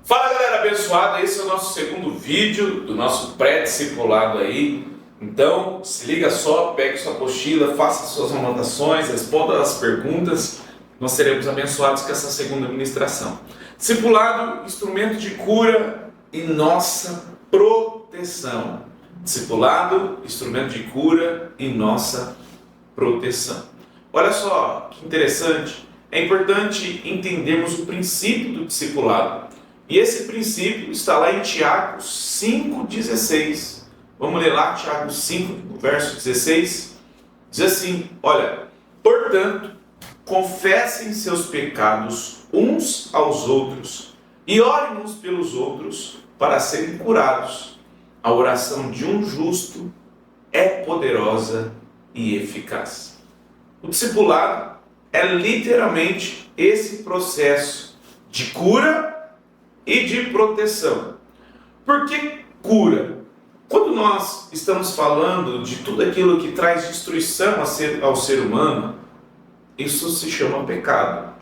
Fala galera abençoada, esse é o nosso segundo vídeo do nosso pré-discipulado aí. Então se liga só, pegue sua apostila, faça suas anotações, responda as perguntas. Nós seremos abençoados com essa segunda ministração. Discipulado, instrumento de cura e nossa proteção. Discipulado, instrumento de cura e nossa proteção. Olha só que interessante, é importante entendermos o princípio do discipulado. E esse princípio está lá em Tiago 5,16. Vamos ler lá, Tiago 5, verso 16. Diz assim, olha, portanto, confessem seus pecados uns aos outros e orem uns pelos outros para serem curados. A oração de um justo é poderosa e eficaz. O discipulado é literalmente esse processo de cura e de proteção. Por que cura? Quando nós estamos falando de tudo aquilo que traz destruição ao ser humano, isso se chama pecado.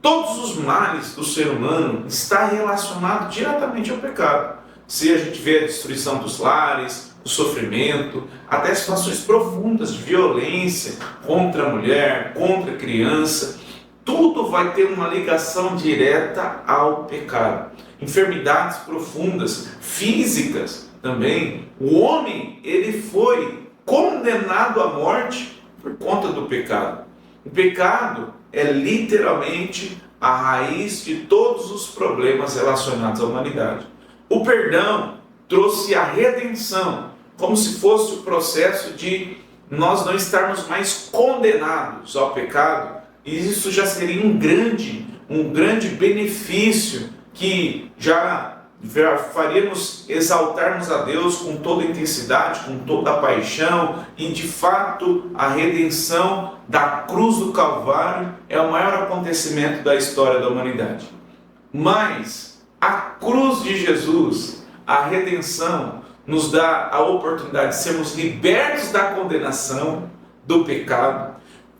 Todos os males do ser humano estão relacionados diretamente ao pecado. Se a gente vê a destruição dos lares, o sofrimento, até situações profundas de violência contra a mulher, contra a criança, tudo vai ter uma ligação direta ao pecado. Enfermidades profundas, físicas também. O homem, ele foi condenado à morte por conta do pecado. O pecado é literalmente a raiz de todos os problemas relacionados à humanidade. O perdão trouxe a redenção, como se fosse o processo de nós não estarmos mais condenados ao pecado. E isso já seria um grande benefício que já faríamos exaltarmos a Deus com toda a intensidade, com toda a paixão, e de fato a redenção da cruz do Calvário é o maior acontecimento da história da humanidade. Mas a cruz de Jesus, a redenção, nos dá a oportunidade de sermos libertos da condenação do pecado.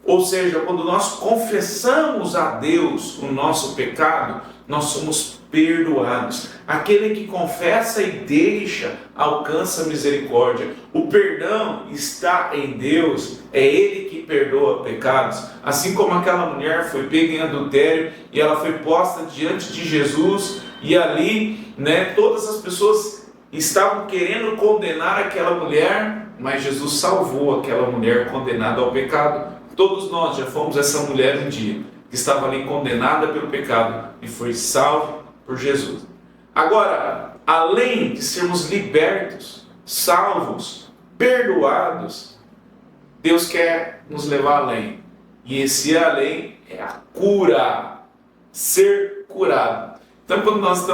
Ou seja, quando nós confessamos a Deus o nosso pecado, nós somos perdoados. Aquele que confessa e deixa, alcança misericórdia. O perdão está em Deus, é Ele que perdoa pecados. Assim como aquela mulher foi pega em adultério e ela foi posta diante de Jesus, e ali, todas as pessoas estavam querendo condenar aquela mulher, mas Jesus salvou aquela mulher condenada ao pecado. Todos nós já fomos essa mulher um dia, que estava ali condenada pelo pecado e foi salva por Jesus. Agora, além de sermos libertos, salvos, perdoados, Deus quer nos levar além. E esse além é a cura, ser curado. Então, quando nós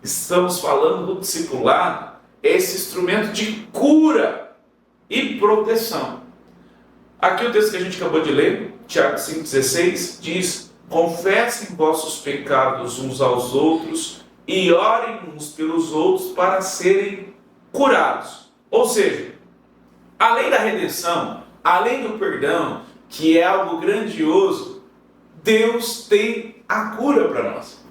estamos falando do discipulado, é esse instrumento de cura e proteção. Aqui o texto que a gente acabou de ler, Tiago 5,16, diz: confessem vossos pecados uns aos outros e orem uns pelos outros para serem curados. Ou seja, além da redenção, além do perdão, que é algo grandioso, Deus tem a cura para nós.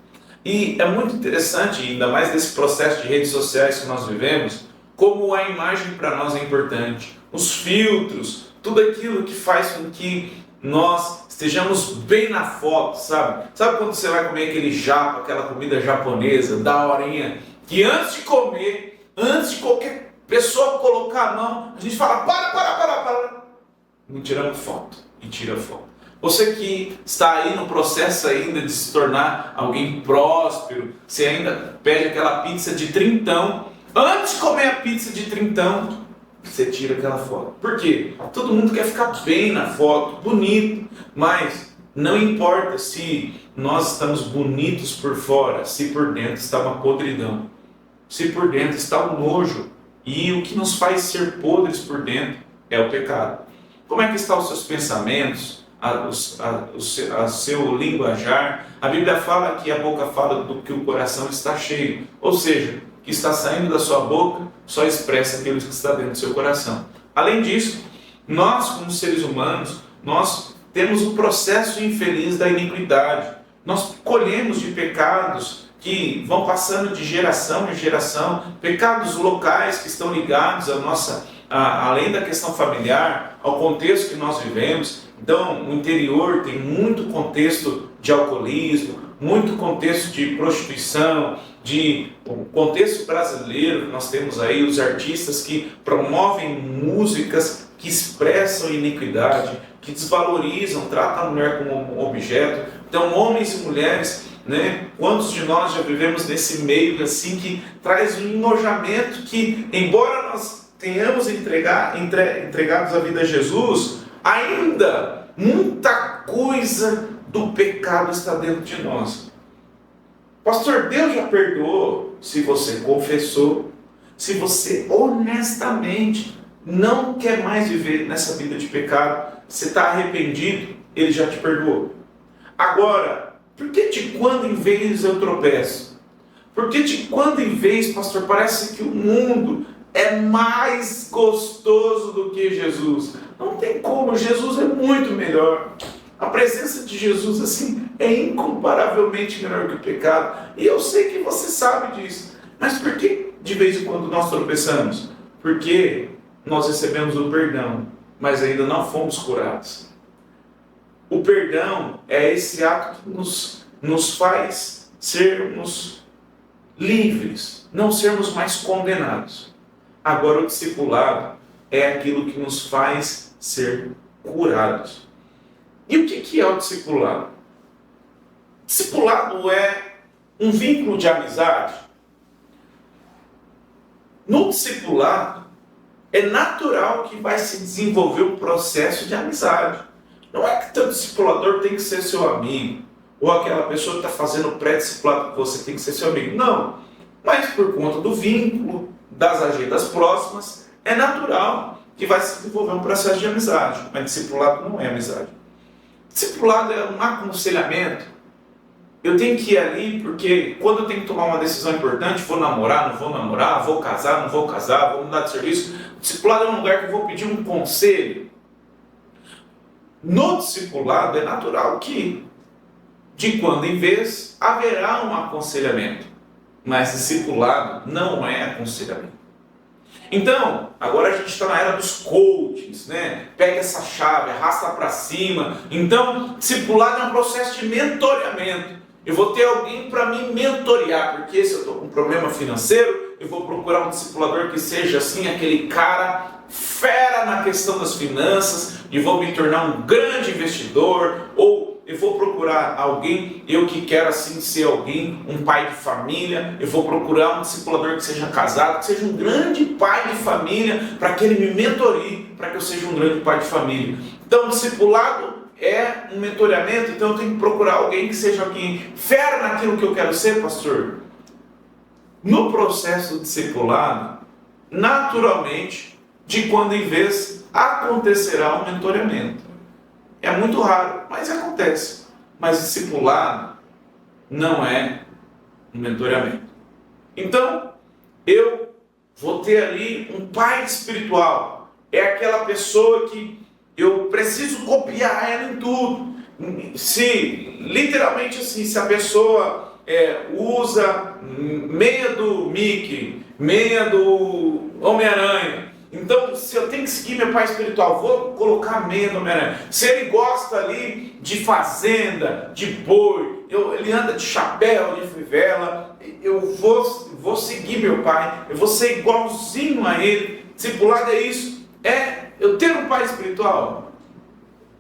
E é muito interessante, ainda mais nesse processo de redes sociais que nós vivemos, como a imagem para nós é importante. Os filtros, tudo aquilo que faz com que nós estejamos bem na foto, sabe? Sabe quando você vai comer aquele japa, aquela comida japonesa, da horinha, que antes de comer, antes de qualquer pessoa colocar a mão, a gente fala, para. Não tiramos foto, e tira foto. Você que está aí no processo ainda de se tornar alguém próspero, você ainda pede aquela pizza de trintão, antes de comer a pizza de trintão, você tira aquela foto. Por quê? Todo mundo quer ficar bem na foto, bonito, mas não importa se nós estamos bonitos por fora, se por dentro está uma podridão, se por dentro está um nojo, e o que nos faz ser podres por dentro é o pecado. Como é que estão os seus pensamentos, a seu linguajar? A Bíblia fala que a boca fala do que o coração está cheio, ou seja, o que está saindo da sua boca só expressa aquilo que está dentro do seu coração. Além disso, nós como seres humanos, nós temos o processo infeliz da iniquidade. Nós colhemos de pecados que vão passando de geração em geração, pecados locais que estão ligados à nossa, além da questão familiar, ao contexto que nós vivemos. Então, o interior tem muito contexto de alcoolismo, muito contexto de prostituição, o contexto brasileiro. Nós temos aí os artistas que promovem músicas que expressam iniquidade, que desvalorizam, tratam a mulher como um objeto. Então, homens e mulheres, né? Quantos de nós já vivemos nesse meio assim que traz um enojamento que, embora nós tenhamos entregados a vida a Jesus, ainda muita coisa do pecado está dentro de nós. Pastor, Deus já perdoou se você confessou, se você honestamente não quer mais viver nessa vida de pecado, você está arrependido, Ele já te perdoou. Agora, por que de quando em vez eu tropeço? Por que de quando em vez, pastor, parece que o mundo é mais gostoso do que Jesus? Não tem como, Jesus é muito melhor. A presença de Jesus assim é incomparavelmente melhor que o pecado. E eu sei que você sabe disso. Mas por que de vez em quando nós tropeçamos? Porque nós recebemos o perdão, mas ainda não fomos curados. O perdão é esse ato que nos faz sermos livres, não sermos mais condenados. Agora, o discipulado é aquilo que nos faz ser curados. E o que é o discipulado? Discipulado é um vínculo de amizade. No discipulado, é natural que vai se desenvolver um processo de amizade. Não é que teu discipulador tem que ser seu amigo, ou aquela pessoa que está fazendo pré-discipulado com você tem que ser seu amigo. Não. Mas por conta do vínculo, das agendas próximas, é natural que vai se desenvolver um processo de amizade. Mas discipulado não é amizade. Discipulado é um aconselhamento. Eu tenho que ir ali porque quando eu tenho que tomar uma decisão importante, vou namorar, não vou namorar, vou casar, não vou casar, vou mudar de serviço. O discipulado é um lugar que eu vou pedir um conselho. No discipulado é natural que, de quando em vez, haverá um aconselhamento. Mas discipulado não é aconselhamento. Então, agora a gente está na era dos coaches, né? Pega essa chave, arrasta para cima. Então, discipulado é um processo de mentoreamento. Eu vou ter alguém para me mentorear, porque se eu estou com um problema financeiro, eu vou procurar um discipulador que seja assim, aquele cara fera na questão das finanças, e vou me tornar um grande investidor, ou eu vou procurar alguém, eu que quero assim ser alguém, um pai de família, eu vou procurar um discipulador que seja casado, que seja um grande pai de família, para que ele me mentorie, para que eu seja um grande pai de família. Então, discipulado é um mentoreamento, então eu tenho que procurar alguém que seja alguém fera naquilo que eu quero ser, pastor. No processo do discipulado, naturalmente, de quando em vez, acontecerá um mentoreamento. É muito raro, mas acontece. Mas discipulado não é um mentoreamento. Então, eu vou ter ali um pai espiritual. É aquela pessoa que eu preciso copiar ela em tudo. Se, literalmente assim, se a pessoa usa meia do Mickey, meia do Homem-Aranha, então se eu tenho que seguir meu pai espiritual, vou colocar a meia do Homem-Aranha. Se ele gosta ali de fazenda, de boi, ele anda de chapéu, de fivela, eu vou seguir meu pai, eu vou ser igualzinho a ele. Discipulado é isso, eu ter um pai espiritual.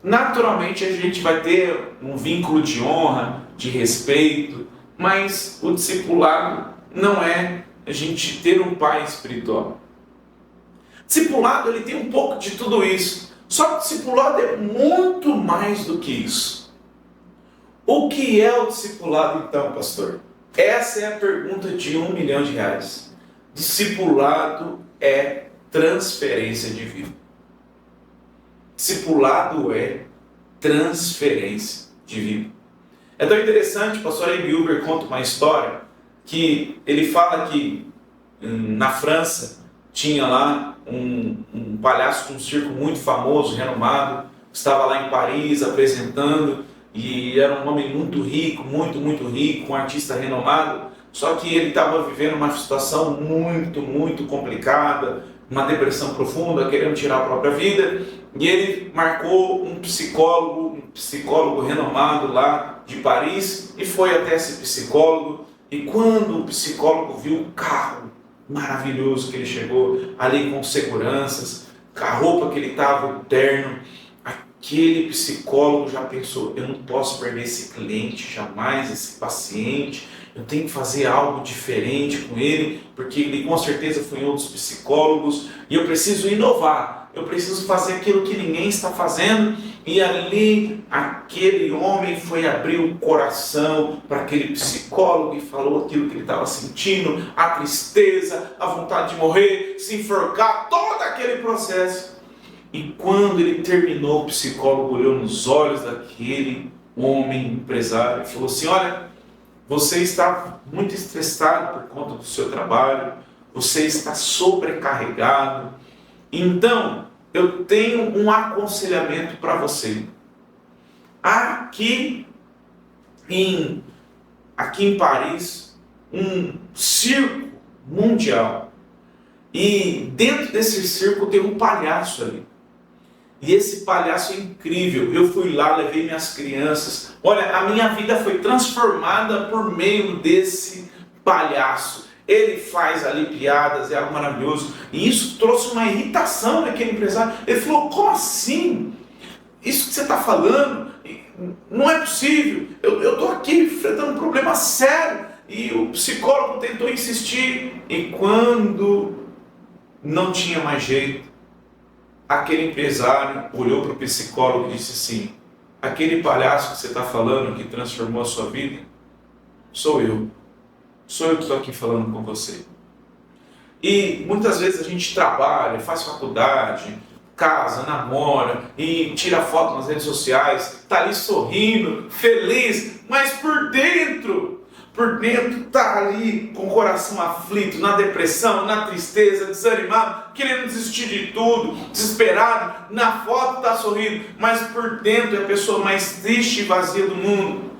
Naturalmente a gente vai ter um vínculo de honra, de respeito, mas o discipulado não é a gente ter um pai espiritual. Discipulado, ele tem um pouco de tudo isso. Só que o discipulado é muito mais do que isso. O que é o discipulado então, pastor? Essa é a pergunta de R$1 milhão. Discipulado é transferência de vida. Discipulado é transferência de vida. É tão interessante, o pastor Amy Huber conta uma história que ele fala que na França tinha lá um palhaço com um circo muito famoso, renomado, estava lá em Paris apresentando, e era um homem muito rico, muito rico, um artista renomado, só que ele estava vivendo uma situação muito, muito complicada, uma depressão profunda, querendo tirar a própria vida, e ele marcou um psicólogo renomado lá de Paris, e foi até esse psicólogo, e quando o psicólogo viu o carro maravilhoso que ele chegou, ali com seguranças, com a roupa que ele estava, o terno, aquele psicólogo já pensou, eu não posso perder esse cliente jamais, esse paciente, eu tenho que fazer algo diferente com ele, porque ele com certeza foi em outros psicólogos, e eu preciso inovar, eu preciso fazer aquilo que ninguém está fazendo. E ali aquele homem foi abrir o coração para aquele psicólogo e falou aquilo que ele estava sentindo, a tristeza, a vontade de morrer, se enforcar, todo aquele processo. E quando ele terminou, o psicólogo olhou nos olhos daquele homem empresário e falou assim: olha, você está muito estressado por conta do seu trabalho, você está sobrecarregado, então eu tenho um aconselhamento para você. Aqui em Paris, um circo mundial, e dentro desse circo tem um palhaço ali. E esse palhaço é incrível. Eu fui lá, levei minhas crianças. Olha, a minha vida foi transformada por meio desse palhaço. Ele faz ali piadas, é algo maravilhoso. E isso trouxe uma irritação naquele empresário. Ele falou: como assim? Isso que você está falando não é possível. Eu estou aqui enfrentando um problema sério. E o psicólogo tentou insistir. E quando não tinha mais jeito, aquele empresário olhou para o psicólogo e disse assim: aquele palhaço que você está falando, que transformou a sua vida, sou eu. Sou eu que estou aqui falando com você. E muitas vezes a gente trabalha, faz faculdade, casa, namora e tira foto nas redes sociais, está ali sorrindo, feliz, mas por dentro está ali com o coração aflito, na depressão, na tristeza, desanimado, querendo desistir de tudo, desesperado. Na foto está sorrindo, mas por dentro é a pessoa mais triste e vazia do mundo.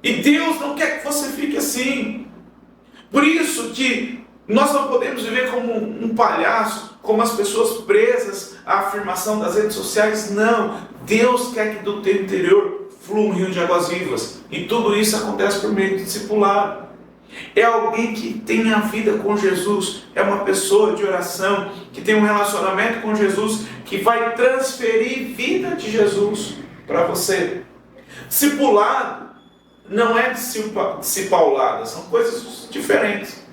E Deus não quer que você fique assim. Por isso que nós não podemos viver como um palhaço, como as pessoas presas à afirmação das redes sociais. Não, Deus quer que do teu interior flua um rio de águas vivas. E tudo isso acontece por meio do discipulado. É alguém que tem a vida com Jesus, é uma pessoa de oração, que tem um relacionamento com Jesus, que vai transferir vida de Jesus para você. Discipulado não é discipulada, são coisas diferentes.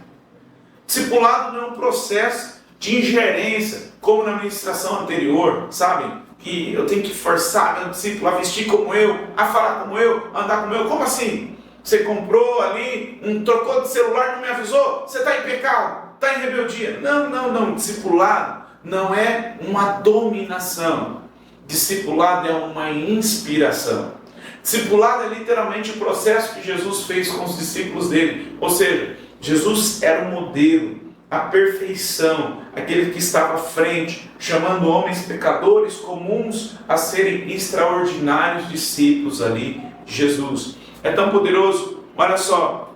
Discipulado não é um processo de ingerência, como na ministração anterior, sabe? Que eu tenho que forçar meu discípulo a vestir como eu, a falar como eu, a andar como eu. Como assim? Você comprou ali, trocou de celular, não me avisou? Você está em pecado, está em rebeldia. Não. Discipulado não é uma dominação. Discipulado é uma inspiração. Discipulado é literalmente o processo que Jesus fez com os discípulos dele. Ou seja, Jesus era o modelo, a perfeição, aquele que estava à frente, chamando homens pecadores comuns a serem extraordinários discípulos ali de Jesus. É tão poderoso, olha só,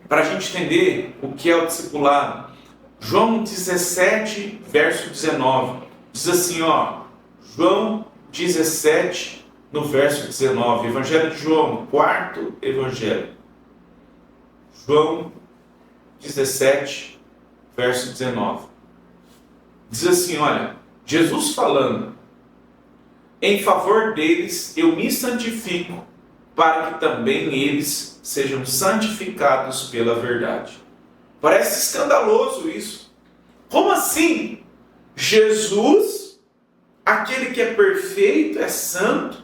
para a gente entender o que é o discipulado. João 17, verso 19, diz assim, João 17, no verso 19, Evangelho de João, quarto Evangelho. João 17, verso 19. Diz assim, olha, Jesus falando: em favor deles eu me santifico, para que também eles sejam santificados pela verdade. Parece escandaloso isso. Como assim? Jesus, aquele que é perfeito, é santo,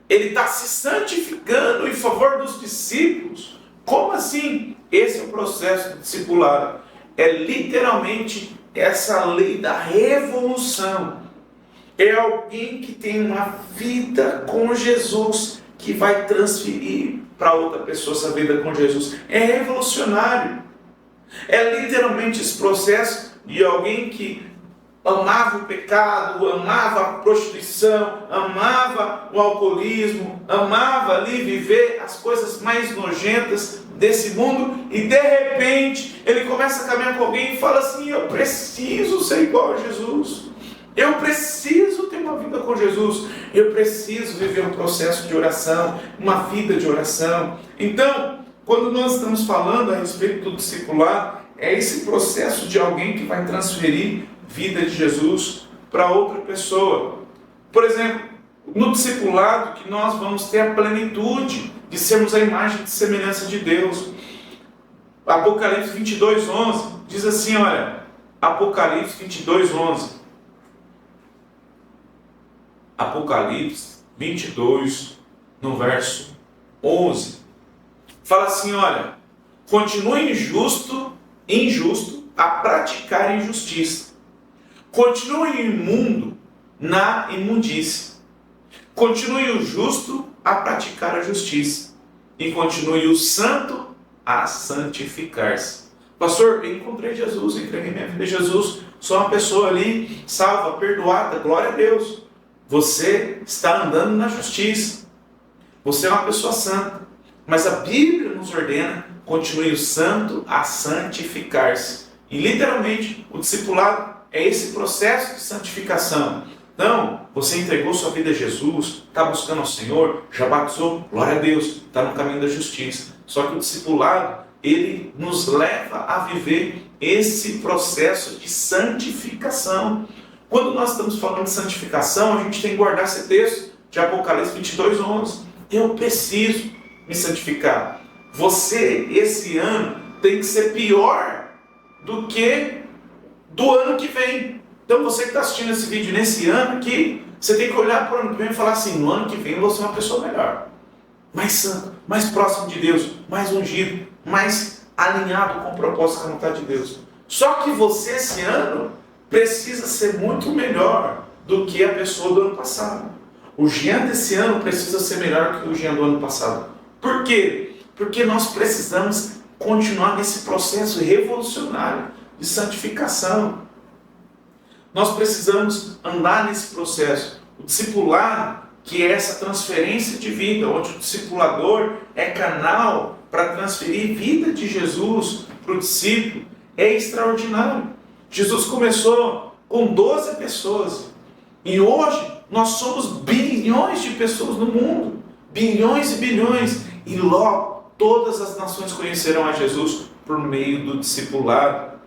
ele está se santificando em favor dos discípulos. Como assim? Esse é o processo do discipulado. É literalmente essa lei da revolução. É alguém que tem uma vida com Jesus, que vai transferir para outra pessoa essa vida com Jesus. É revolucionário. É literalmente esse processo de alguém que amava o pecado, amava a prostituição, amava o alcoolismo, amava ali viver as coisas mais nojentas desse mundo e de repente ele começa a caminhar com alguém e fala assim: eu preciso ser igual a Jesus. Eu preciso ter uma vida com Jesus. Eu preciso viver um processo de oração, uma vida de oração. Então, quando nós estamos falando a respeito do discipulado, é esse processo de alguém que vai transferir vida de Jesus para outra pessoa. Por exemplo, no discipulado que nós vamos ter a plenitude de sermos a imagem e semelhança de Deus. Apocalipse 22:11 diz assim, olha, Apocalipse 22:11. Apocalipse 22, no verso 11, fala assim, olha, continue injusto a praticar injustiça, continue imundo na imundície, continue o justo a praticar a justiça, e continue o santo a santificar-se. Pastor, eu encontrei Jesus, entreguei minha vida a Jesus, sou uma pessoa ali, salva, perdoada, glória a Deus. Você está andando na justiça. Você é uma pessoa santa. Mas a Bíblia nos ordena, continue o santo a santificar-se. E literalmente, o discipulado é esse processo de santificação. Então, você entregou sua vida a Jesus, está buscando ao Senhor, já batizou, glória a Deus, está no caminho da justiça. Só que o discipulado, ele nos leva a viver esse processo de santificação. Quando nós estamos falando de santificação, a gente tem que guardar esse texto de Apocalipse 22:11. Eu preciso me santificar. Você, esse ano, tem que ser pior do que do ano que vem. Então, você que está assistindo esse vídeo nesse ano aqui, você tem que olhar para o ano que vem e falar assim, no ano que vem eu vou ser uma pessoa melhor. Mais santo, mais próximo de Deus, mais ungido, mais alinhado com o propósito e a vontade de Deus. Só que você, esse ano, precisa ser muito melhor do que a pessoa do ano passado. O Jean desse ano precisa ser melhor que o Jean do ano passado. Por quê? Porque nós precisamos continuar nesse processo revolucionário de santificação. Nós precisamos andar nesse processo. O discipulado, que é essa transferência de vida, onde o discipulador é canal para transferir vida de Jesus para o discípulo, é extraordinário. Jesus começou com 12 pessoas. E hoje nós somos bilhões de pessoas no mundo. Bilhões e bilhões. E logo todas as nações conhecerão a Jesus por meio do discipulado.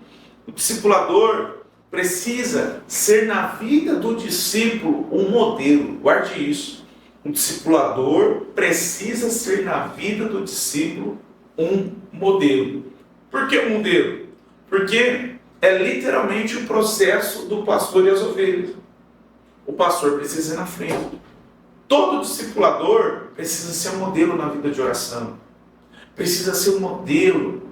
O discipulador precisa ser na vida do discípulo um modelo. Guarde isso. O discipulador precisa ser na vida do discípulo um modelo. Por que um modelo? Porque é literalmente o processo do pastor e as ovelhas. O pastor precisa ir na frente. Todo discipulador precisa ser um modelo na vida de oração. Precisa ser um modelo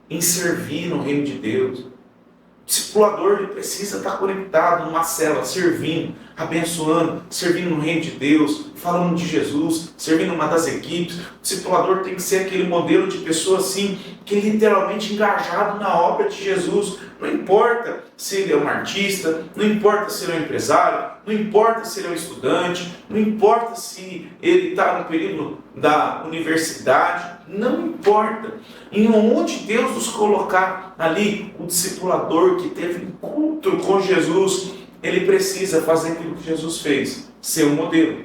em servir no reino de Deus. O discipulador ele precisa estar conectado numa célula, servindo, abençoando, servindo no reino de Deus, falando de Jesus, servindo numa das equipes. O discipulador tem que ser aquele modelo de pessoa assim, que é literalmente engajado na obra de Jesus. Não importa se ele é um artista, não importa se ele é um empresário, não importa se ele é um estudante, não importa se ele está no período da universidade, não importa. Em onde Deus nos colocar ali, o discipulador que teve encontro com Jesus, ele precisa fazer aquilo que Jesus fez, ser um modelo.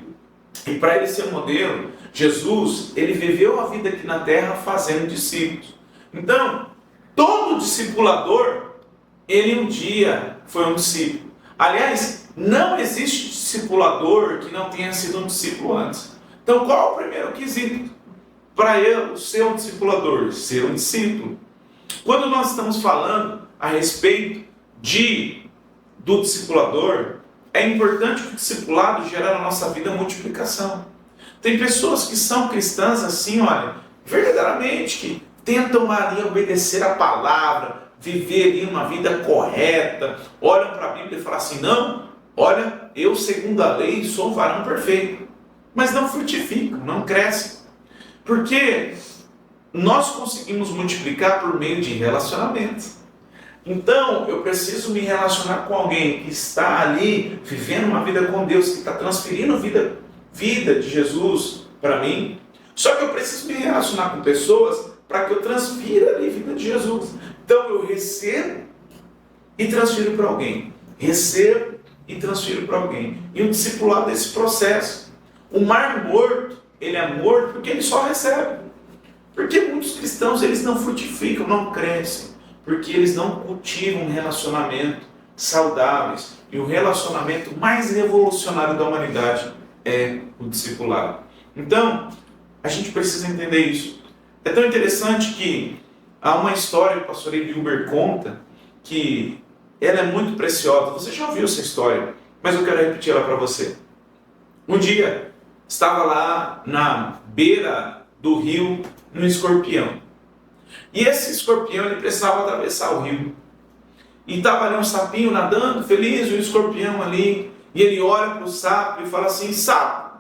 E para ele ser um modelo, Jesus, ele viveu a vida aqui na terra fazendo discípulos. Então, todo discipulador, ele um dia foi um discípulo. Aliás, não existe discipulador que não tenha sido um discípulo antes. Então, qual é o primeiro quesito para eu ser um discipulador? Ser um discípulo. Quando nós estamos falando a respeito do discipulador, é importante que o discipulado gere na nossa vida multiplicação. Tem pessoas que são cristãs assim, olha, verdadeiramente, que tentam ali obedecer a palavra, viver ali uma vida correta, olham para a Bíblia e falam assim, não, olha, eu segundo a lei sou um varão perfeito, mas não frutificam, não crescem, porque nós conseguimos multiplicar por meio de relacionamentos. Então, eu preciso me relacionar com alguém que está ali, vivendo uma vida com Deus, que está transferindo vida de Jesus para mim. Só que eu preciso me relacionar com pessoas para que eu transfira a vida de Jesus. Então eu recebo e transfiro para alguém. Recebo e transfiro para alguém. E o discipulado é esse processo. O mar morto, ele é morto porque ele só recebe. Porque muitos cristãos, eles não frutificam, não crescem. Porque eles não cultivam um relacionamento saudáveis. E o relacionamento mais revolucionário da humanidade é o discipulado. Então, a gente precisa entender isso. É tão interessante que há uma história que o pastor Huber conta, que ela é muito preciosa. Você já ouviu essa história, mas eu quero repetir ela para você. Um dia, estava lá na beira do rio um escorpião. E esse escorpião, ele precisava atravessar o rio. E estava ali um sapinho nadando, feliz, o escorpião ali. E ele olha para o sapo e fala assim: sapo,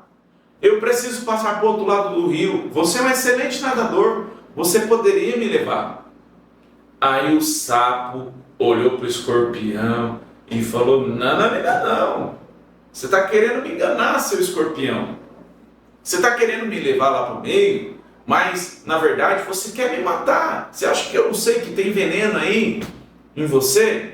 eu preciso passar para o outro lado do rio. Você é um excelente nadador. Você poderia me levar? Aí o sapo olhou para o escorpião e falou: não, não. Você está querendo me enganar, seu escorpião. Você está querendo me levar lá para o meio, mas na verdade você quer me matar. Você acha que eu não sei que tem veneno aí em você?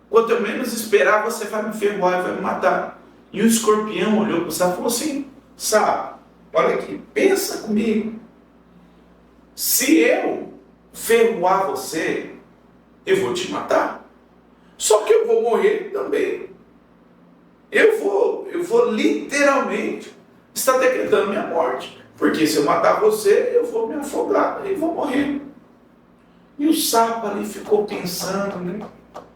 Quanto eu menos esperar, você vai me ferroar e vai me matar. E o escorpião olhou para o sapo e falou assim: sapo, olha aqui, pensa comigo. Se eu ferroar você, eu vou te matar. Só que eu vou morrer também. Eu vou literalmente estar decretando minha morte. Porque se eu matar você, eu vou me afogar e vou morrer. E o sapo ali ficou pensando, né?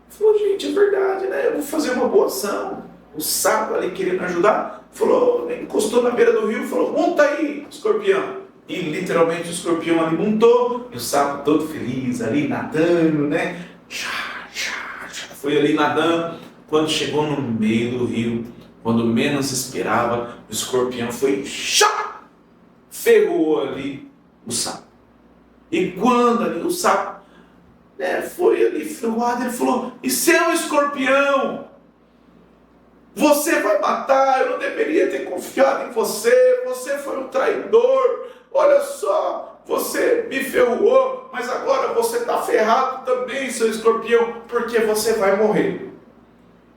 Falou: gente, é verdade, né? Eu vou fazer uma boa ação. O sapo ali querendo ajudar, falou, encostou na beira do rio e falou: monta aí, escorpião. E literalmente o escorpião ali montou, e o sapo todo feliz ali nadando, né? Foi ali nadando. Quando chegou no meio do rio, quando menos esperava, o escorpião foi ferrou ali o sapo. E quando ali o sapo foi ali ferroado, ele falou: e seu escorpião, você vai matar, eu não deveria ter confiado em você, você foi um traidor, olha só, você me ferrou, mas agora você está ferrado também, seu escorpião, porque você vai morrer.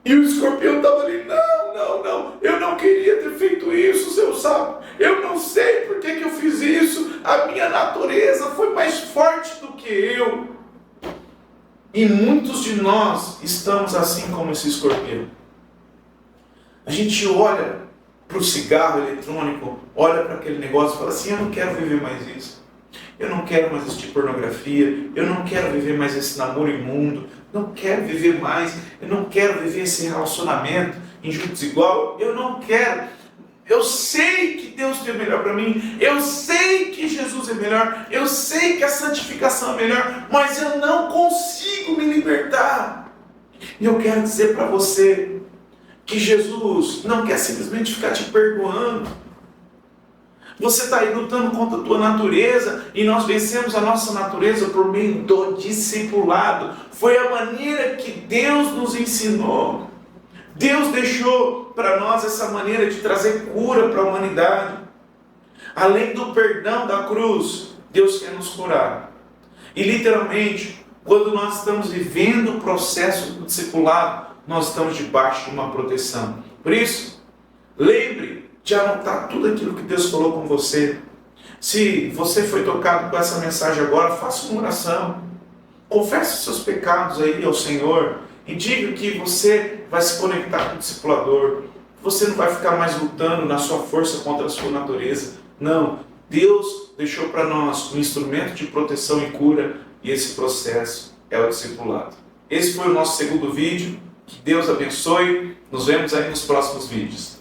E o escorpião estava ali: não, eu não queria ter feito isso, seu sapo, eu não sei por que eu fiz isso, a minha natureza foi mais forte do que eu. E muitos de nós estamos assim como esse escorpião. A gente olha para o cigarro eletrônico, olha para aquele negócio e fala assim: eu não quero viver mais isso. Eu não quero mais assistir pornografia. Eu não quero viver mais esse namoro imundo. Não quero viver mais. Eu não quero viver esse relacionamento injusto desigual. Eu não quero. Eu sei que Deus tem o melhor para mim. Eu sei que Jesus é melhor. Eu sei que a santificação é melhor. Mas eu não consigo me libertar. E eu quero dizer para você que Jesus não quer simplesmente ficar te perdoando. Você está aí lutando contra a tua natureza, e nós vencemos a nossa natureza por meio do discipulado. Foi a maneira que Deus nos ensinou. Deus deixou para nós essa maneira de trazer cura para a humanidade. Além do perdão da cruz, Deus quer nos curar. E literalmente, quando nós estamos vivendo o processo do discipulado, nós estamos debaixo de uma proteção. Por isso, lembre de anotar tudo aquilo que Deus falou com você. Se você foi tocado com essa mensagem agora, faça uma oração. Confesse os seus pecados aí ao Senhor e diga que você vai se conectar com o discipulador. Você não vai ficar mais lutando na sua força contra a sua natureza. Não, Deus deixou para nós um instrumento de proteção e cura, e esse processo é o discipulado. Esse foi o nosso segundo vídeo. Que Deus abençoe. Nos vemos aí nos próximos vídeos.